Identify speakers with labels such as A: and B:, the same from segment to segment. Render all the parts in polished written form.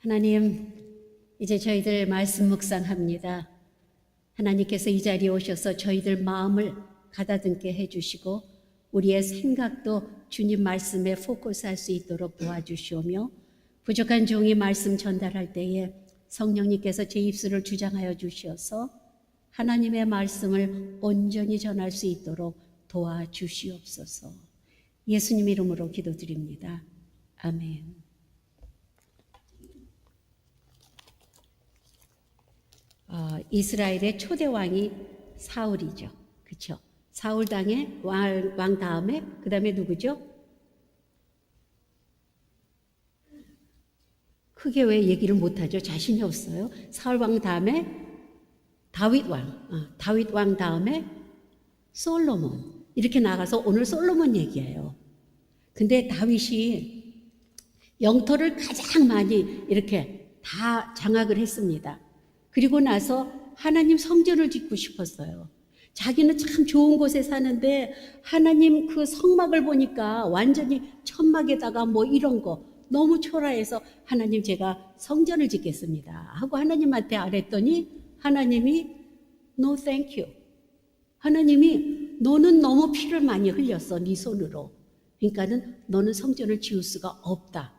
A: 하나님, 이제 저희들 말씀 묵상합니다. 하나님께서 이 자리에 오셔서 저희들 마음을 가다듬게 해주시고 우리의 생각도 주님 말씀에 포커스할 수 있도록 도와주시오며 부족한 종이 말씀 전달할 때에 성령님께서 제 입술을 주장하여 주시어서 하나님의 말씀을 온전히 전할 수 있도록 도와주시옵소서. 예수님 이름으로 기도드립니다. 아멘. 이스라엘의 초대 왕이 사울이죠. 그렇죠? 사울 당의 왕 다음에 그 다음에 누구죠? 크게 왜 얘기를 못하죠? 자신이 없어요. 사울 왕 다음에 다윗 왕 다음에 솔로몬. 이렇게 나가서 오늘 솔로몬 얘기예요. 근데 다윗이 영토를 가장 많이 이렇게 다 장악을 했습니다. 그리고 나서 하나님 성전을 짓고 싶었어요. 자기는 참 좋은 곳에 사는데 하나님 그 성막을 보니까 완전히 천막에다가 뭐 이런 거 너무 초라해서 하나님 제가 성전을 짓겠습니다 하고 하나님한테 아랬더니 하나님이 No thank you. 하나님이 너는 너무 피를 많이 흘렸어 네 손으로. 그러니까는 너는 성전을 지을 수가 없다.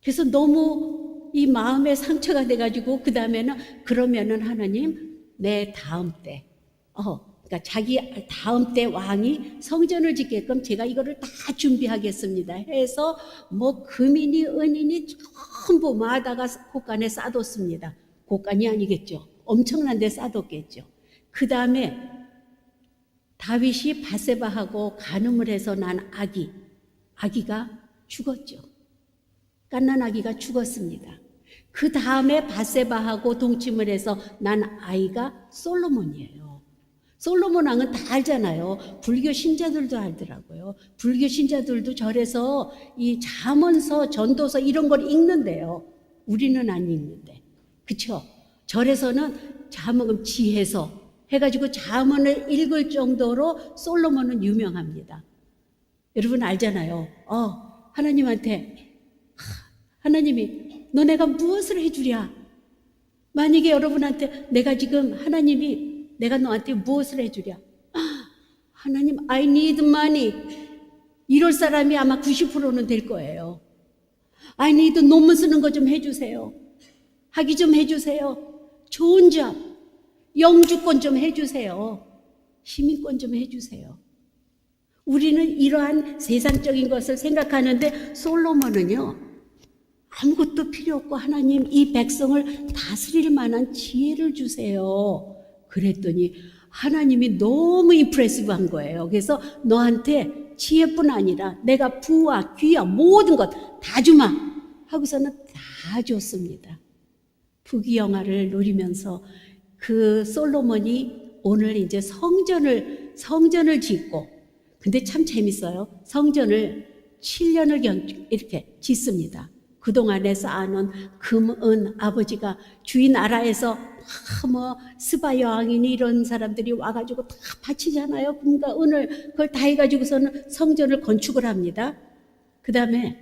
A: 그래서 너무 이 마음에 상처가 돼가지고 그 다음에는 그러면은 하나님 내 다음 때 그러니까 자기 다음 때 왕이 성전을 짓게끔 제가 이거를 다 준비하겠습니다 해서 뭐 금이니 은이니 전부 마다가 곳간에 쌓아뒀습니다. 곳간이 아니겠죠. 엄청난 데 쌓아뒀겠죠. 그 다음에 다윗이 밧세바하고 간음을 해서 난 아기가 죽었죠. 갓난 아기가 죽었습니다. 그 다음에 밧세바하고 동침을 해서 난 아이가 솔로몬이에요. 솔로몬 왕은 다 알잖아요. 불교 신자들도 알더라고요. 불교 신자들도 절에서 이 잠언서, 전도서 이런 걸 읽는데요. 우리는 안 읽는데. 그쵸? 절에서는 잠언 지혜서 해가지고 잠언을 읽을 정도로 솔로몬은 유명합니다. 여러분 알잖아요. 하나님이 너네가 무엇을 해주랴? 만약에 여러분한테 내가 지금 하나님이 내가 너한테 무엇을 해주랴? 하나님 I need money. 이럴 사람이 아마 90%는 될 거예요. I need 논문 쓰는 거 좀 해주세요. 학위 좀 해주세요. 좋은 잡, 영주권 좀 해주세요. 시민권 좀 해주세요. 우리는 이러한 세상적인 것을 생각하는데 솔로몬은요. 아무것도 필요 없고 하나님 이 백성을 다스릴 만한 지혜를 주세요. 그랬더니 하나님이 너무 임프레시브한 거예요. 그래서 너한테 지혜뿐 아니라 내가 부와 귀와 모든 것 다 주마 하고서는 다 줬습니다. 부귀영화를 누리면서 그 솔로몬이 오늘 이제 성전을 짓고 근데 참 재밌어요. 성전을 7년을 이렇게 짓습니다. 그동안에 쌓아놓은 금, 은, 아버지가 주인 나라에서 스바 여왕이니 이런 사람들이 와가지고 다 바치잖아요. 금과 은을 그걸 다 해가지고서는 성전을 건축을 합니다. 그 다음에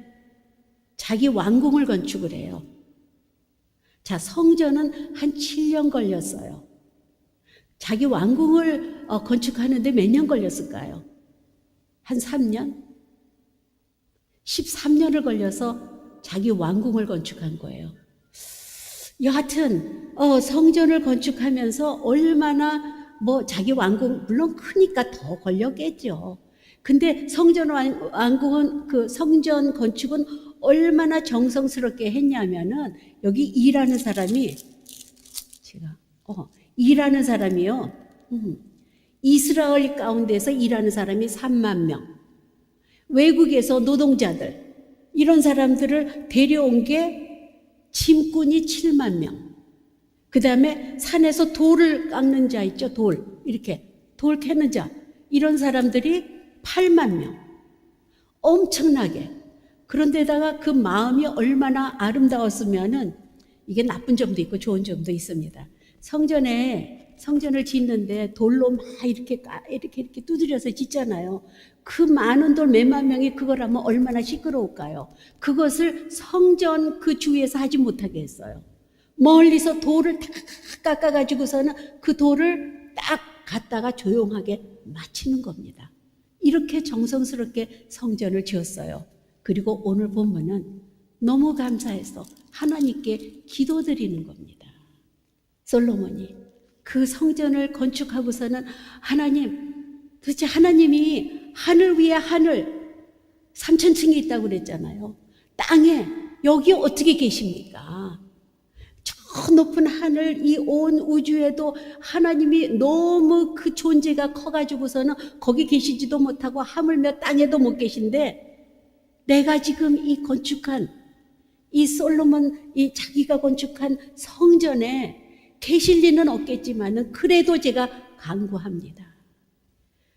A: 자기 왕궁을 건축을 해요. 자, 성전은 한 7년 걸렸어요. 자기 왕궁을 건축하는데 몇 년 걸렸을까요? 한 3년? 13년을 걸려서 자기 왕궁을 건축한 거예요. 여하튼 성전을 건축하면서 얼마나 자기 왕궁 물론 크니까 더 걸렸겠죠. 근데 왕궁은 그 성전 건축은 얼마나 정성스럽게 했냐면은 여기 일하는 사람이요. 이스라엘 가운데서 일하는 사람이 3만 명. 외국에서 노동자들 이런 사람들을 데려온 게 짐꾼이 7만 명. 그 다음에 산에서 돌을 깎는 자 있죠. 이렇게 돌 캐는 자. 이런 사람들이 8만 명. 엄청나게. 그런데다가 그 마음이 얼마나 아름다웠으면은 이게 나쁜 점도 있고 좋은 점도 있습니다. 성전을 짓는데 돌로 막 이렇게 두드려서 짓잖아요. 그 많은 돌 몇만 명이 그걸 하면 얼마나 시끄러울까요? 그것을 성전 그 주위에서 하지 못하게 했어요. 멀리서 돌을 탁 깎아가지고서는 그 돌을 딱 갖다가 조용하게 마치는 겁니다. 이렇게 정성스럽게 성전을 지었어요. 그리고 오늘 본문은 너무 감사해서 하나님께 기도드리는 겁니다. 솔로몬이 그 성전을 건축하고서는 하나님, 도대체 하나님이 하늘 위에 하늘 3000층이 있다고 그랬잖아요. 땅에 여기 어떻게 계십니까? 저 높은 하늘, 이 온 우주에도 하나님이 너무 그 존재가 커가지고서는 거기 계시지도 못하고 하물며 땅에도 못 계신데, 내가 지금 이 건축한 이 솔로몬 이 자기가 건축한 성전에 계실 리는 없겠지만은 그래도 제가 간구합니다.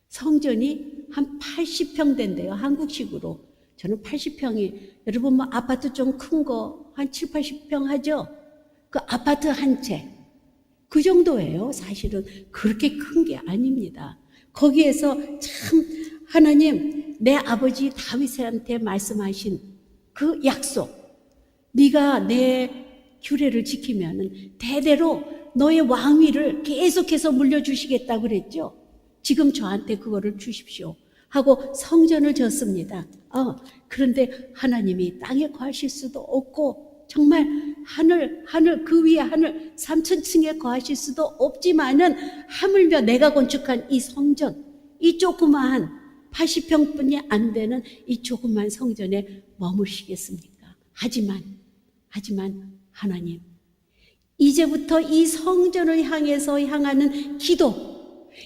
A: 성전이 한 80평 된대요. 한국식으로. 저는 80평이, 여러분 뭐 아파트 좀 큰 거 한 7, 80평 하죠? 그 아파트 한 채. 그 정도예요. 사실은 그렇게 큰 게 아닙니다. 거기에서 참 하나님, 내 아버지 다윗한테 말씀하신 그 약속, 네가 내 규례를 지키면은 대대로 너의 왕위를 계속해서 물려주시겠다고 그랬죠. 지금 저한테 그거를 주십시오 하고 성전을 졌습니다. 그런데 하나님이 땅에 거하실 수도 없고 정말 하늘 그 위에 하늘 3000층에 거하실 수도 없지만은 하물며 내가 건축한 이 성전, 이 조그마한 80평뿐이 안 되는 이 조그만 성전에 머무시겠습니까? 하지만 하나님, 이제부터 이 성전을 향해서 향하는 기도,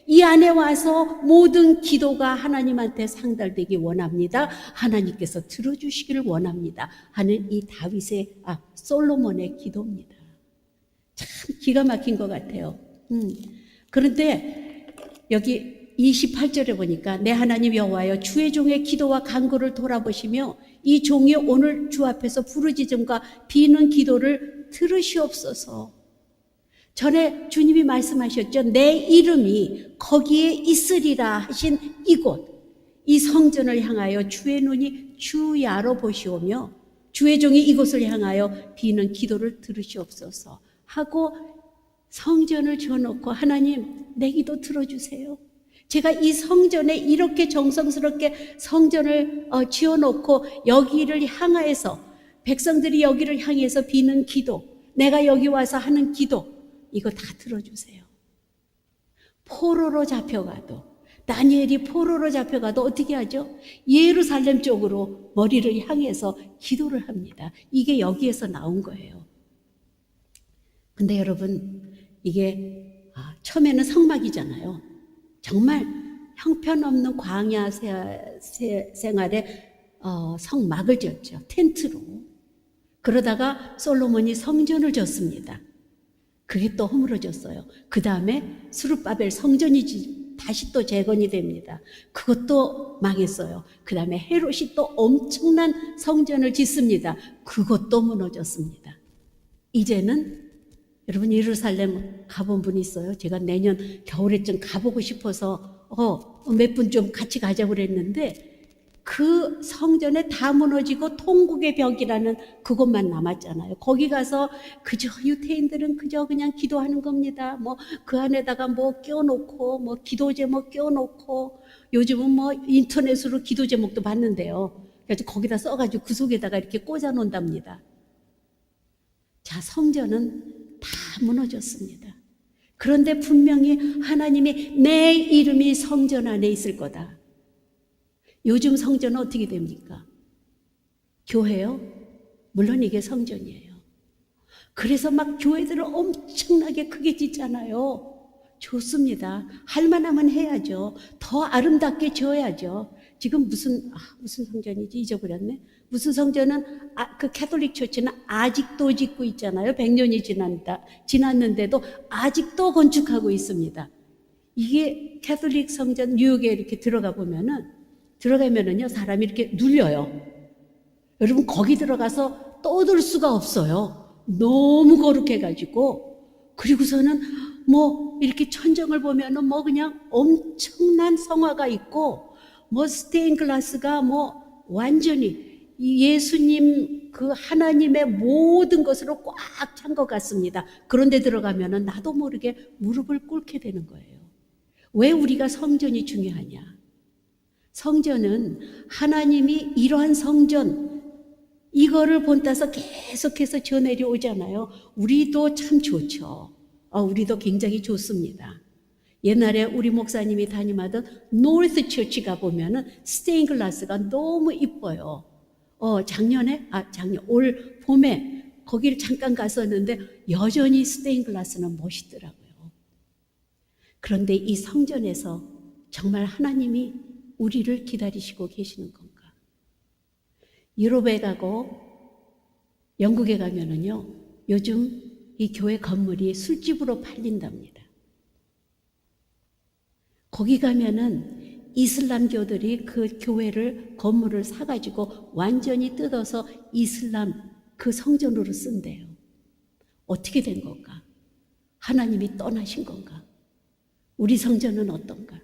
A: 이 안에 와서 모든 기도가 하나님한테 상달되기 원합니다. 하나님께서 들어주시기를 원합니다 하는 이 솔로몬의 기도입니다. 참 기가 막힌 것 같아요. 그런데 여기 28절에 보니까 내 하나님 여호와여, 주의 종의 기도와 간구를 돌아보시며 이 종이 오늘 주 앞에서 부르짖음과 비는 기도를 들으시옵소서. 전에 주님이 말씀하셨죠. 내 이름이 거기에 있으리라 하신 이곳, 이 성전을 향하여 주의 눈이 주야로 보시오며 주의 종이 이곳을 향하여 비는 기도를 들으시옵소서 하고 성전을 지어놓고, 하나님 내 기도 들어주세요. 제가 이 성전에 이렇게 정성스럽게 성전을 지어놓고 여기를 향하여서, 백성들이 여기를 향해서 비는 기도, 내가 여기 와서 하는 기도, 이거 다 들어주세요. 포로로 잡혀가도, 다니엘이 포로로 잡혀가도 어떻게 하죠? 예루살렘 쪽으로 머리를 향해서 기도를 합니다. 이게 여기에서 나온 거예요. 근데 여러분, 이게 처음에는 성막이잖아요. 정말 형편없는 광야 생활에 성막을 지었죠. 텐트로. 그러다가 솔로몬이 성전을 졌습니다. 그게 또 허물어졌어요. 그 다음에 스룹바벨 성전이 다시 또 재건이 됩니다. 그것도 망했어요. 그 다음에 헤롯이 또 엄청난 성전을 짓습니다. 그것도 무너졌습니다. 이제는 여러분 예루살렘 가본 분 있어요? 제가 내년 겨울에 좀 가보고 싶어서 몇 분 좀 같이 가자고 그랬는데, 그 성전에 다 무너지고 통곡의 벽이라는 그것만 남았잖아요. 거기 가서 그저 유태인들은 그저 그냥 기도하는 겁니다. 뭐 그 안에다가 뭐 끼워놓고, 뭐 기도 제목 끼워놓고, 요즘은 뭐 인터넷으로 기도 제목도 봤는데요. 그래서 거기다 써가지고 그 속에다가 이렇게 꽂아 놓는답니다. 자, 성전은 다 무너졌습니다. 그런데 분명히 하나님이 내 이름이 성전 안에 있을 거다. 요즘 성전은 어떻게 됩니까? 교회요? 물론 이게 성전이에요. 그래서 막 교회들을 엄청나게 크게 짓잖아요. 좋습니다. 할 만하면 해야죠. 더 아름답게 지어야죠. 지금 무슨 성전이지? 잊어버렸네. 무슨 성전은 그 캐톨릭 처치는 아직도 짓고 있잖아요. 100년이 지났는데도 아직도 건축하고 있습니다. 이게 캐톨릭 성전 뉴욕에 이렇게 들어가면은요, 사람이 이렇게 눌려요. 여러분, 거기 들어가서 떠들 수가 없어요. 너무 거룩해가지고. 그리고서는 뭐 이렇게 천정을 보면은 뭐 그냥 엄청난 성화가 있고, 뭐 스테인글라스가 뭐 완전히 예수님 그 하나님의 모든 것으로 꽉 찬 것 같습니다. 그런데 들어가면은 나도 모르게 무릎을 꿇게 되는 거예요. 왜 우리가 성전이 중요하냐? 성전은 하나님이 이러한 성전, 이거를 본따서 계속해서 전해려 오잖아요. 우리도 참 좋죠. 우리도 굉장히 좋습니다. 옛날에 우리 목사님이 담임하던 노스 처치가 보면은 스테인글라스가 너무 이뻐요. 올 봄에 거기를 잠깐 갔었는데 여전히 스테인글라스는 멋있더라고요. 그런데 이 성전에서 정말 하나님이 우리를 기다리시고 계시는 건가? 유럽에 가고 영국에 가면은요, 요즘 이 교회 건물이 술집으로 팔린답니다. 거기 가면은 이슬람교들이 그 교회를, 건물을 사가지고 완전히 뜯어서 이슬람 그 성전으로 쓴대요. 어떻게 된 건가? 하나님이 떠나신 건가? 우리 성전은 어떤가?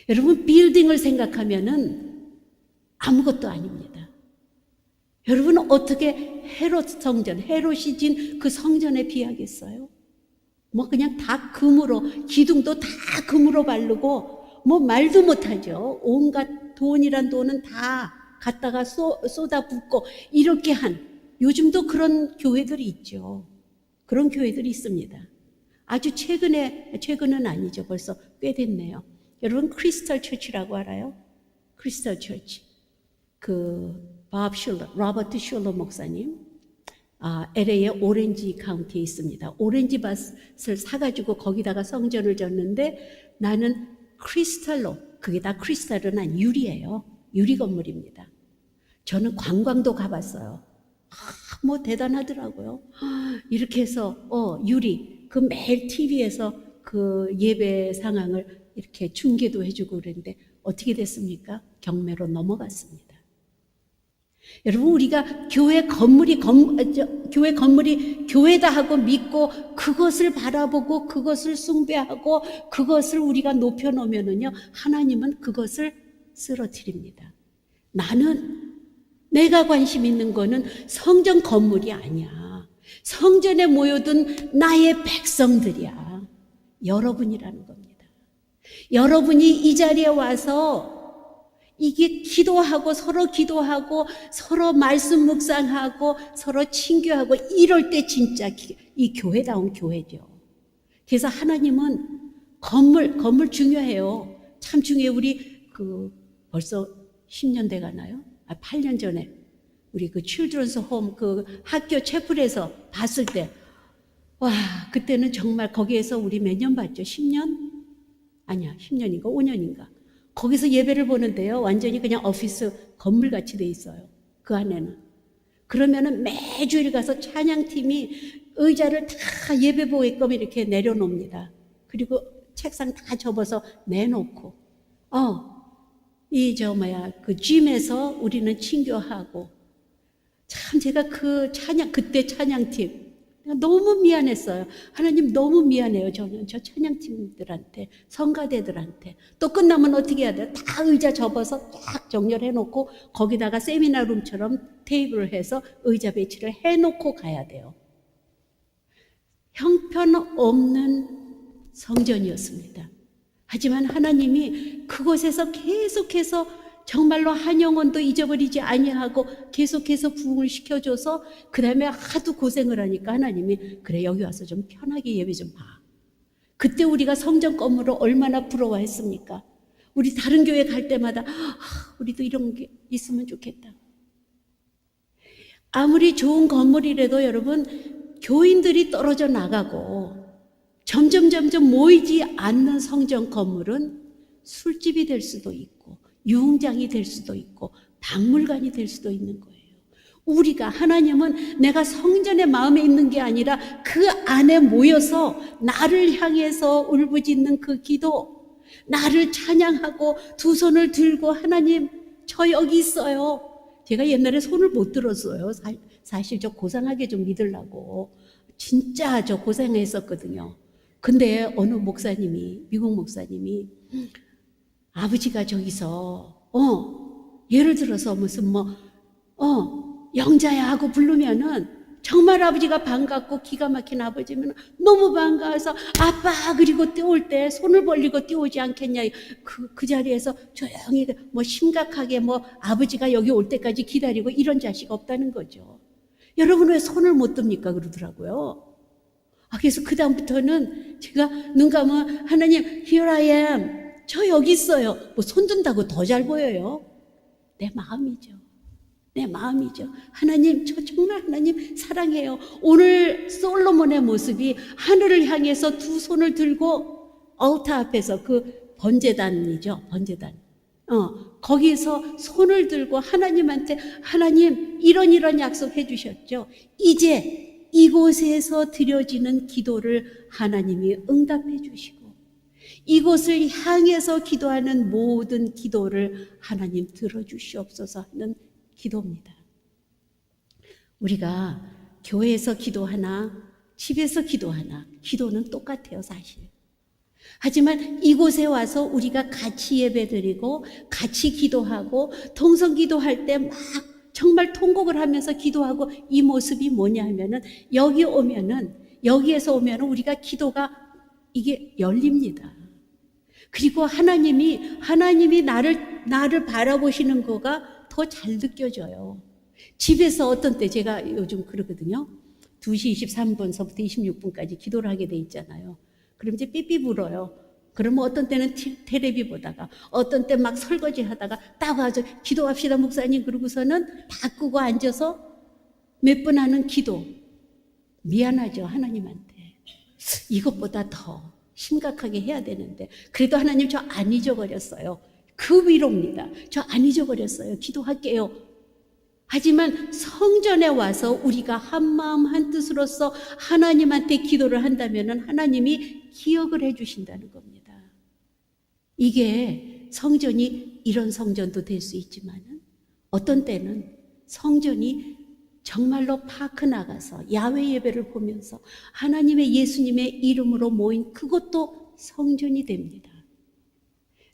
A: 여러분, 빌딩을 생각하면은 아무것도 아닙니다. 여러분, 어떻게 헤롯 성전, 헤롯이 진 그 성전에 비하겠어요? 뭐 그냥 다 금으로, 기둥도 다 금으로 바르고 뭐 말도 못하죠. 온갖 돈이란 돈은 다 갖다가 쏟아붓고 이렇게 한, 요즘도 그런 교회들이 있죠. 그런 교회들이 있습니다. 아주 최근은 아니죠. 벌써 꽤 됐네요. 여러분, 크리스탈 처치라고 알아요? 크리스탈 처치. 로버트 슐러 목사님, LA의 오렌지 카운티에 있습니다. 오렌지 밭을 사가지고 거기다가 성전을 졌는데, 나는 크리스탈로, 그게 다 크리스탈은 아니 유리예요. 유리 건물입니다. 저는 관광도 가봤어요. 뭐 대단하더라고요. 이렇게 해서 유리, 그 매일 TV에서 그 예배 상황을 이렇게 중계도 해주고 그랬는데 어떻게 됐습니까? 경매로 넘어갔습니다. 여러분, 우리가 교회 건물이 교회다 하고 믿고 그것을 바라보고 그것을 숭배하고 그것을 우리가 높여놓으면은요, 하나님은 그것을 쓰러뜨립니다. 내가 관심 있는 거는 성전 건물이 아니야. 성전에 모여든 나의 백성들이야. 여러분이라는 겁니다. 여러분이 이 자리에 와서 이게 기도하고 서로 말씀 묵상하고 서로 친교하고 이럴 때 진짜 이 교회다운 교회죠. 그래서 하나님은 건물 중요해요. 참 중요해요. 우리 벌써 10년 돼 가나요? 8년 전에 우리 칠드런스 홈 학교 채플에서 봤을 때, 와, 그때는 정말 거기에서 우리 몇 년 봤죠? 10년? 아니야, 10년인가 5년인가. 거기서 예배를 보는데요, 완전히 그냥 오피스 건물같이 돼 있어요. 그 안에는. 그러면은 매주일 가서 찬양팀이 의자를 다 예배 보게끔 이렇게 내려놓습니다. 그리고 책상 다 접어서 내놓고, 짐에서 우리는 친교하고. 참 제가 그때 찬양팀, 너무 미안했어요. 하나님, 너무 미안해요. 저는 저 찬양팀들한테, 성가대들한테. 또 끝나면 어떻게 해야 돼요? 다 의자 접어서 딱 정렬해놓고 거기다가 세미나룸처럼 테이블을 해서 의자 배치를 해놓고 가야 돼요. 형편없는 성전이었습니다. 하지만 하나님이 그곳에서 계속해서 정말로 한 영혼도 잊어버리지 아니하고 계속해서 부흥을 시켜줘서, 그 다음에 하도 고생을 하니까 하나님이, 그래, 여기 와서 좀 편하게 예배 좀 봐. 그때 우리가 성전 건물을 얼마나 부러워했습니까? 우리 다른 교회 갈 때마다 우리도 이런 게 있으면 좋겠다. 아무리 좋은 건물이라도 여러분, 교인들이 떨어져 나가고 점점 모이지 않는 성전 건물은 술집이 될 수도 있고 유흥장이 될 수도 있고 박물관이 될 수도 있는 거예요. 하나님은 내가 성전의 마음에 있는 게 아니라 그 안에 모여서 나를 향해서 울부짖는 그 기도, 나를 찬양하고 두 손을 들고, 하나님, 저 여기 있어요. 제가 옛날에 손을 못 들었어요. 사실 저 고상하게 좀 믿으려고. 진짜 저 고생했었거든요. 근데 어느 목사님이, 미국 목사님이, 아버지가 저기서 예를 들어서 무슨 영자야 하고 부르면은 정말 아버지가 반갑고 기가 막힌 아버지면 너무 반가워서 아빠 그리고 뛰어올 때 손을 벌리고 뛰어오지 않겠냐. 그 자리에서 조용히 심각하게 아버지가 여기 올 때까지 기다리고 이런 자식 없다는 거죠. 여러분 왜 손을 못 듭니까? 그러더라고요. 그래서 그 다음부터는 제가 눈 감으면 하나님 here I am, 저 여기 있어요. 손 든다고 더 잘 보여요? 내 마음이죠. 내 마음이죠. 하나님, 저 정말 하나님 사랑해요. 오늘 솔로몬의 모습이 하늘을 향해서 두 손을 들고 얼터 앞에서 그 번제단이죠. 번제단. 거기서 손을 들고 하나님한테 하나님 이런 약속해 주셨죠. 이제 이곳에서 드려지는 기도를 하나님이 응답해 주시고 이곳을 향해서 기도하는 모든 기도를 하나님 들어주시옵소서 하는 기도입니다. 우리가 교회에서 기도하나 집에서 기도하나 기도는 똑같아요, 사실. 하지만 이곳에 와서 우리가 같이 예배드리고 같이 기도하고 동성 기도할 때 막 정말 통곡을 하면서 기도하고 이 모습이 뭐냐 하면은 여기에서 오면은 우리가 기도가 이게 열립니다. 그리고 하나님이 나를 바라보시는 거가 더 잘 느껴져요. 집에서 어떤 때 제가 요즘 그러거든요. 2시 23분서부터 26분까지 기도를 하게 돼 있잖아요. 그럼 이제 삐삐 불어요. 그러면 어떤 때는 텔레비 보다가 어떤 때 막 설거지 하다가 딱 와서 기도합시다 목사님 그러고서는 다 끄고 앉아서 몇 분 하는 기도. 미안하죠, 하나님한테. 이것보다 더 심각하게 해야 되는데 그래도 하나님 저 안 잊어버렸어요. 그 위로입니다. 저 안 잊어버렸어요. 기도할게요. 하지만 성전에 와서 우리가 한마음 한뜻으로서 하나님한테 기도를 한다면 하나님이 기억을 해주신다는 겁니다. 이게 성전이 이런 성전도 될 수 있지만 어떤 때는 성전이 정말로 파크 나가서 야외 예배를 보면서 하나님의 예수님의 이름으로 모인 그것도 성전이 됩니다.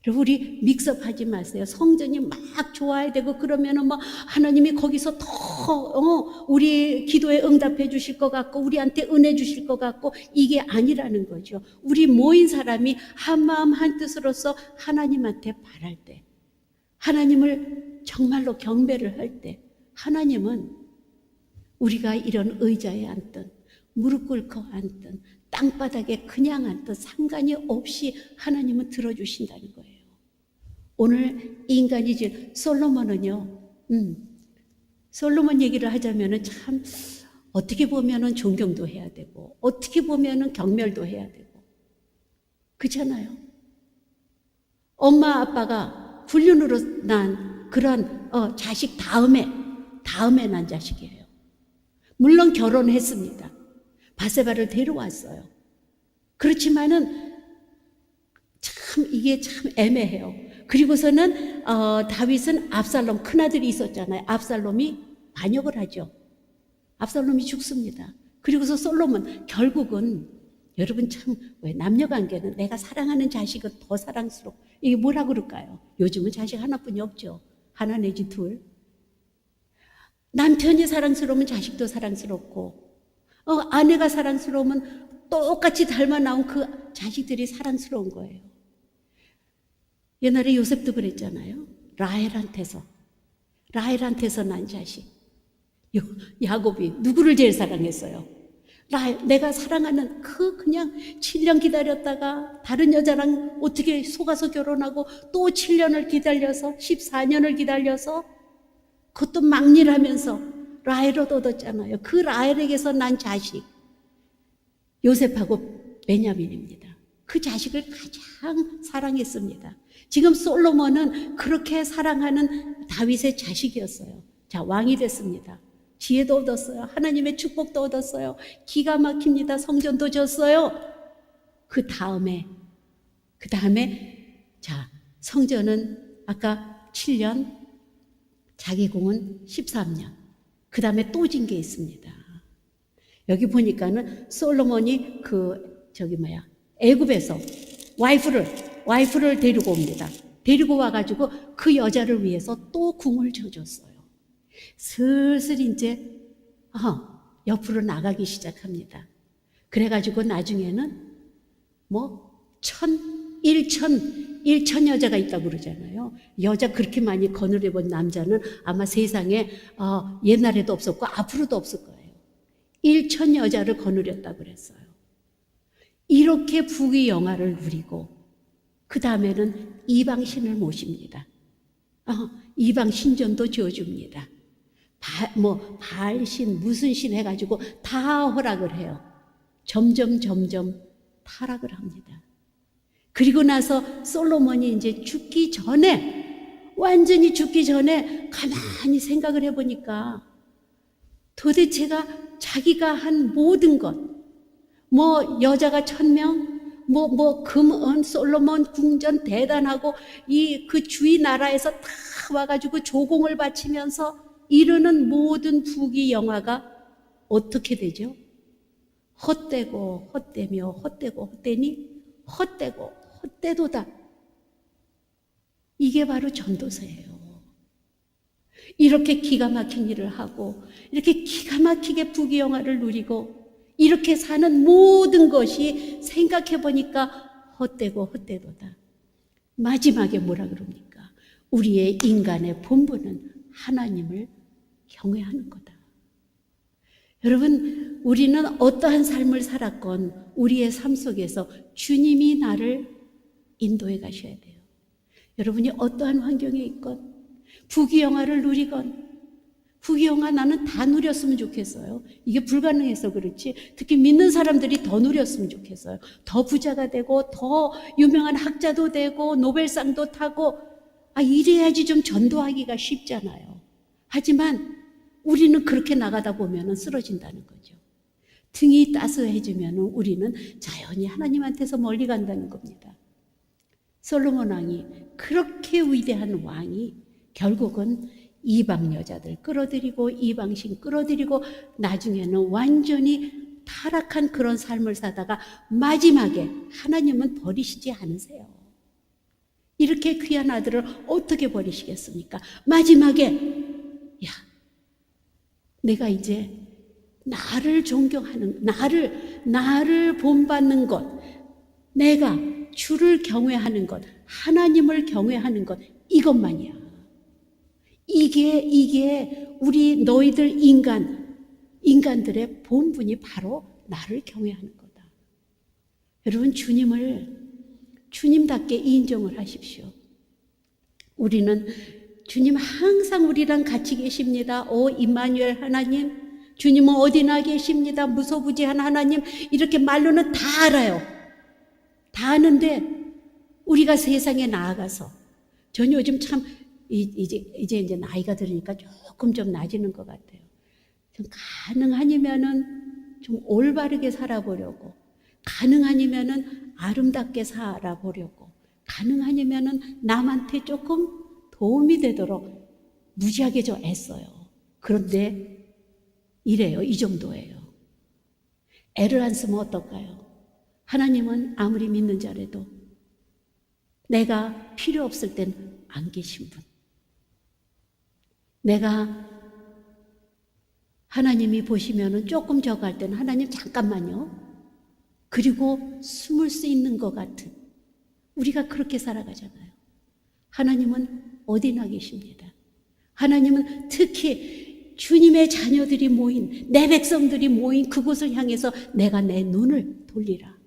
A: 우리 믹스업하지 마세요. 성전이 막 좋아야 되고 그러면은 하나님이 거기서 더 우리 기도에 응답해 주실 것 같고 우리한테 은혜 주실 것 같고 이게 아니라는 거죠. 우리 모인 사람이 한마음 한뜻으로서 하나님한테 바랄 때 하나님을 정말로 경배를 할 때 하나님은 우리가 이런 의자에 앉든 무릎 꿇고 앉든 땅바닥에 그냥 앉든 상관이 없이 하나님은 들어주신다는 거예요. 오늘 인간이지 솔로몬은요. 솔로몬 얘기를 하자면은 참 어떻게 보면은 존경도 해야 되고 어떻게 보면은 경멸도 해야 되고 그렇잖아요. 엄마 아빠가 불륜으로 난 그런 자식 다음에 난 자식이에요. 물론 결혼했습니다. 바세바를 데려왔어요. 그렇지만은 이게 참 애매해요. 그리고서는 다윗은 압살롬 큰아들이 있었잖아요. 압살롬이 반역을 하죠. 압살롬이 죽습니다. 그리고서 솔로몬 결국은 여러분 참 왜 남녀관계는 내가 사랑하는 자식은 더 사랑스럽고 이게 뭐라 그럴까요? 요즘은 자식 하나뿐이 없죠. 하나 내지 둘. 남편이 사랑스러우면 자식도 사랑스럽고 아내가 사랑스러우면 똑같이 닮아 나온 그 자식들이 사랑스러운 거예요. 옛날에 요셉도 그랬잖아요. 라헬한테서 난 자식. 야곱이 누구를 제일 사랑했어요? 내가 사랑하는 그냥 7년 기다렸다가 다른 여자랑 어떻게 속아서 결혼하고 또 7년을 기다려서 14년을 기다려서 그것도 막일하면서 라헬을 얻었잖아요. 그 라헬에게서 난 자식 요셉하고 베냐민입니다. 그 자식을 가장 사랑했습니다. 지금 솔로몬은 그렇게 사랑하는 다윗의 자식이었어요. 자, 왕이 됐습니다. 지혜도 얻었어요. 하나님의 축복도 얻었어요. 기가 막힙니다. 성전도 졌어요. 그 다음에 자, 성전은 아까 7년, 자기 공은 13년. 그 다음에 또 진 게 있습니다. 여기 보니까는 솔로몬이 애굽에서 와이프를 데리고 옵니다. 데리고 와가지고 그 여자를 위해서 또 궁을 져줬어요. 슬슬 이제 옆으로 나가기 시작합니다. 그래가지고 나중에는 일천 여자가 있다고 그러잖아요. 여자 그렇게 많이 거느려본 남자는 아마 세상에 옛날에도 없었고 앞으로도 없을 거예요. 1천 여자를 거느렸다고 그랬어요. 이렇게 부귀영화를 누리고 그 다음에는 이방신을 모십니다. 이방 신전도 지어줍니다. 바알신 무슨 신 해가지고 다 허락을 해요. 점점 타락을 합니다. 그리고 나서 솔로몬이 이제 완전히 죽기 전에 가만히 생각을 해보니까 도대체가 자기가 한 모든 것, 여자가 1000명, 금은 솔로몬 궁전 대단하고 그 주위 나라에서 다 와가지고 조공을 바치면서 이루는 모든 부귀영화가 어떻게 되죠? 헛되고 헛되며 헛되고 헛되니 헛되고 헛되도다. 이게 바로 전도서예요. 이렇게 기가 막힌 일을 하고 이렇게 기가 막히게 부귀영화를 누리고 이렇게 사는 모든 것이 생각해 보니까 헛되고 헛되도다. 마지막에 뭐라 그럽니까? 우리의 인간의 본분은 하나님을 경외하는 거다. 여러분, 우리는 어떠한 삶을 살았건 우리의 삶 속에서 주님이 나를 인도해 가셔야 돼요. 여러분이 어떠한 환경에 있건 부귀영화를 누리건 부귀영화 나는 다 누렸으면 좋겠어요. 이게 불가능해서 그렇지 특히 믿는 사람들이 더 누렸으면 좋겠어요. 더 부자가 되고 더 유명한 학자도 되고 노벨상도 타고 이래야지 좀 전도하기가 쉽잖아요. 하지만 우리는 그렇게 나가다 보면 쓰러진다는 거죠. 등이 따스해지면 우리는 자연히 하나님한테서 멀리 간다는 겁니다. 솔로몬 왕이 그렇게 위대한 왕이 결국은 이방 여자들 끌어들이고 이방신 끌어들이고 나중에는 완전히 타락한 그런 삶을 사다가 마지막에 하나님은 버리시지 않으세요. 이렇게 귀한 아들을 어떻게 버리시겠습니까? 마지막에 내가 이제 나를 존경하는, 나를 본받는 것, 내가 주를 경외하는 것, 하나님을 경외하는 것, 이것만이야. 이게 우리 너희들 인간들의 본분이 바로 나를 경외하는 거다. 여러분, 주님답게 인정을 하십시오. 우리는 주님 항상 우리랑 같이 계십니다. 오 임마누엘 하나님, 주님은 어디나 계십니다. 무소부지한 하나님, 이렇게 말로는 다 알아요. 다 아는데 우리가 세상에 나아가서 전 요즘 참 이제 나이가 들으니까 조금 좀 나아지는 것 같아요. 좀 가능하니면은 좀 올바르게 살아보려고, 가능하니면은 아름답게 살아보려고, 가능하니면은 남한테 조금 도움이 되도록 무지하게 저 애써요. 그런데 이래요. 이 정도예요. 애를 안 쓰면 어떨까요? 하나님은 아무리 믿는 자라도 내가 필요 없을 땐 안 계신 분. 내가 하나님이 보시면은 조금 저거 할 때는 하나님 잠깐만요. 그리고 숨을 수 있는 것 같은 우리가 그렇게 살아가잖아요. 하나님은 어디나 계십니다. 하나님은 특히 주님의 자녀들이 모인, 내 백성들이 모인 그곳을 향해서 내가 내 눈을 돌리라.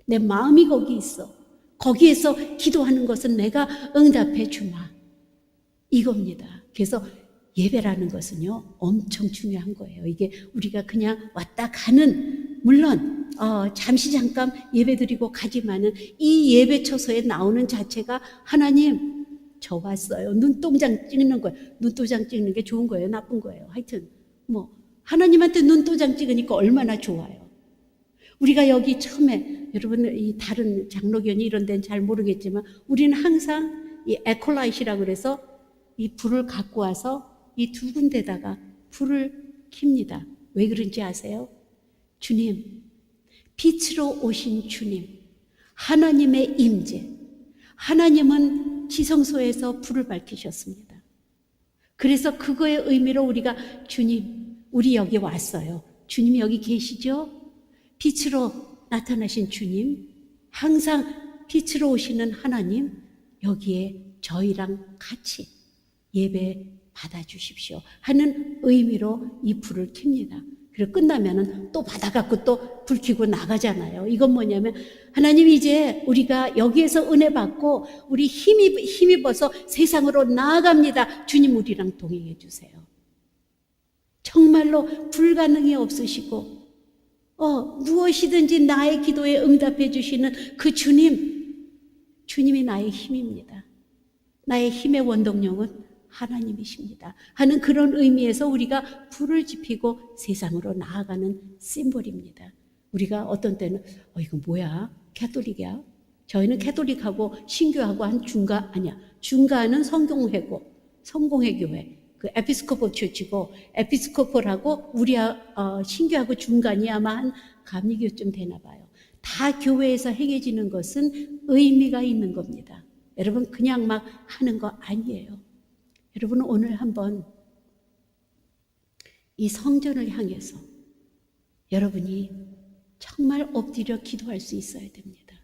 A: 내 마음이 거기 있어. 거기에서 기도하는 것은 내가 응답해 주마. 이겁니다. 그래서 예배라는 것은요, 엄청 중요한 거예요. 이게 우리가 그냥 왔다 가는, 물론 잠시 잠깐 예배 드리고 가지만은 이 예배 처소에 나오는 자체가 하나님 저 왔어요. 눈동장 찍는 거예요. 눈도장 찍는 게 좋은 거예요, 나쁜 거예요. 하여튼 하나님한테 눈도장 찍으니까 얼마나 좋아요. 우리가 여기 처음에 여러분 이 다른 장로교니 이런 데는 잘 모르겠지만 우리는 항상 이 에콜라이트라고 그래서 이 불을 갖고 와서 이 두 군데다가 불을 킵니다. 왜 그런지 아세요? 주님, 빛으로 오신 주님, 하나님의 임재, 하나님은 지성소에서 불을 밝히셨습니다. 그래서 그거의 의미로 우리가 주님, 우리 여기 왔어요. 주님이 여기 계시죠? 빛으로 나타나신 주님, 항상 빛으로 오시는 하나님, 여기에 저희랑 같이 예배 받아주십시오 하는 의미로 이 불을 켭니다. 그리고 끝나면은 또 받아갖고 또 불 켜고 나가잖아요. 이건 뭐냐면 하나님 이제 우리가 여기에서 은혜 받고 우리 힘입어서 세상으로 나아갑니다. 주님 우리랑 동행해 주세요. 정말로 불가능이 없으시고 무엇이든지 나의 기도에 응답해 주시는 그 주님이 나의 힘입니다. 나의 힘의 원동력은 하나님이십니다 하는 그런 의미에서 우리가 불을 지피고 세상으로 나아가는 심볼입니다. 우리가 어떤 때는 이거 뭐야? 캐톨릭이야? 저희는 캐톨릭하고 신교하고 한 중간은 성공회 교회, 그 에피스코폴 처치고 에피스코폴하고 우리 신교하고 중간이 아마 한 감리교쯤 되나 봐요. 다 교회에서 행해지는 것은 의미가 있는 겁니다. 여러분 그냥 막 하는 거 아니에요. 여러분 오늘 한번 이 성전을 향해서 여러분이 정말 엎드려 기도할 수 있어야 됩니다.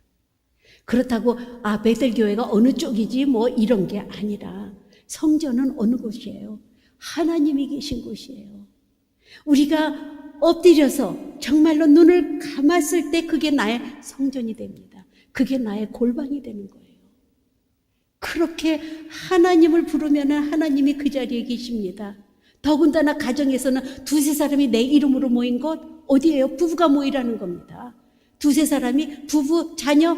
A: 그렇다고 베델교회가 어느 쪽이지 뭐 이런 게 아니라 성전은 어느 곳이에요? 하나님이 계신 곳이에요. 우리가 엎드려서 정말로 눈을 감았을 때 그게 나의 성전이 됩니다. 그게 나의 골방이 되는 거예요. 그렇게 하나님을 부르면 하나님이 그 자리에 계십니다. 더군다나 가정에서는 두세 사람이 내 이름으로 모인 곳 어디예요? 부부가 모이라는 겁니다. 두세 사람이 부부, 자녀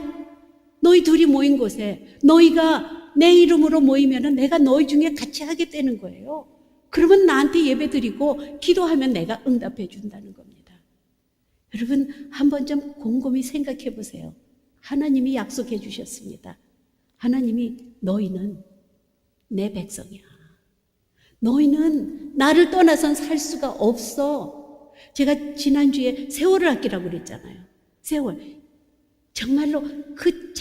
A: 너희 둘이 모인 곳에 너희가 내 이름으로 모이면 내가 너희 중에 같이 하게 되는 거예요. 그러면 나한테 예배 드리고 기도하면 내가 응답해 준다는 겁니다. 여러분 한번 좀 곰곰이 생각해 보세요. 하나님이 약속해 주셨습니다. 하나님이 너희는 내 백성이야. 너희는 나를 떠나선 살 수가 없어. 제가 지난주에 세월을 아끼라고 그랬잖아요. 세월. 정말로 그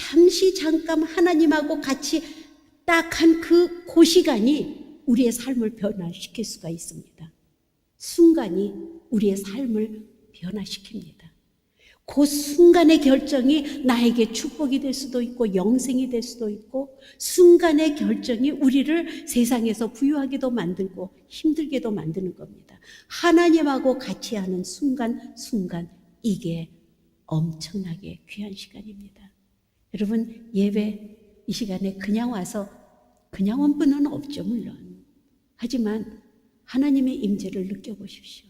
A: 잠깐 하나님하고 같이 딱 한 그 시간이 우리의 삶을 변화시킬 수가 있습니다. 순간이 우리의 삶을 변화시킵니다. 그 순간의 결정이 나에게 축복이 될 수도 있고 영생이 될 수도 있고 순간의 결정이 우리를 세상에서 부유하게도 만들고 힘들게도 만드는 겁니다. 하나님하고 같이 하는 순간 이게 엄청나게 귀한 시간입니다. 여러분 예배 이 시간에 그냥 와서 그냥 온 분은 없죠 물론. 하지만 하나님의 임재를 느껴보십시오.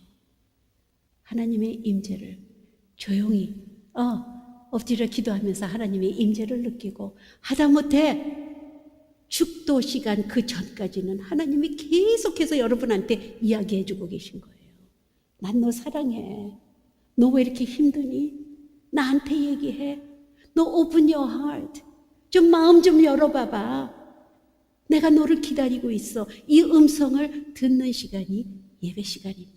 A: 하나님의 임재를 조용히 엎드려 기도하면서 하나님의 임재를 느끼고 하다못해 축도 시간 그 전까지는 하나님이 계속해서 여러분한테 이야기해 주고 계신 거예요. 난 너 사랑해. 너 왜 이렇게 힘드니? 나한테 얘기해. 너 open your heart. 좀 마음 좀 열어봐봐. 내가 너를 기다리고 있어. 이 음성을 듣는 시간이 예배 시간입니다.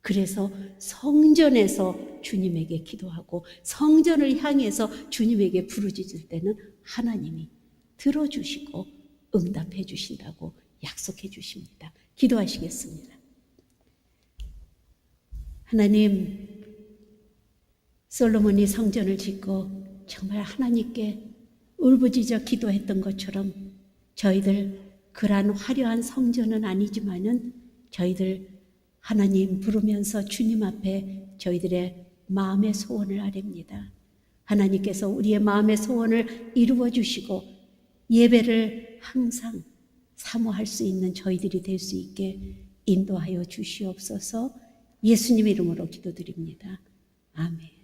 A: 그래서 성전에서 주님에게 기도하고 성전을 향해서 주님에게 부르짖을 때는 하나님이 들어주시고 응답해 주신다고 약속해 주십니다. 기도하시겠습니다. 하나님, 솔로몬이 성전을 짓고 정말 하나님께 울부짖어 기도했던 것처럼 저희들 그러한 화려한 성전은 아니지만은 저희들 하나님 부르면서 주님 앞에 저희들의 마음의 소원을 아뢰입니다. 하나님께서 우리의 마음의 소원을 이루어 주시고 예배를 항상 사모할 수 있는 저희들이 될 수 있게 인도하여 주시옵소서. 예수님 이름으로 기도드립니다. 아멘.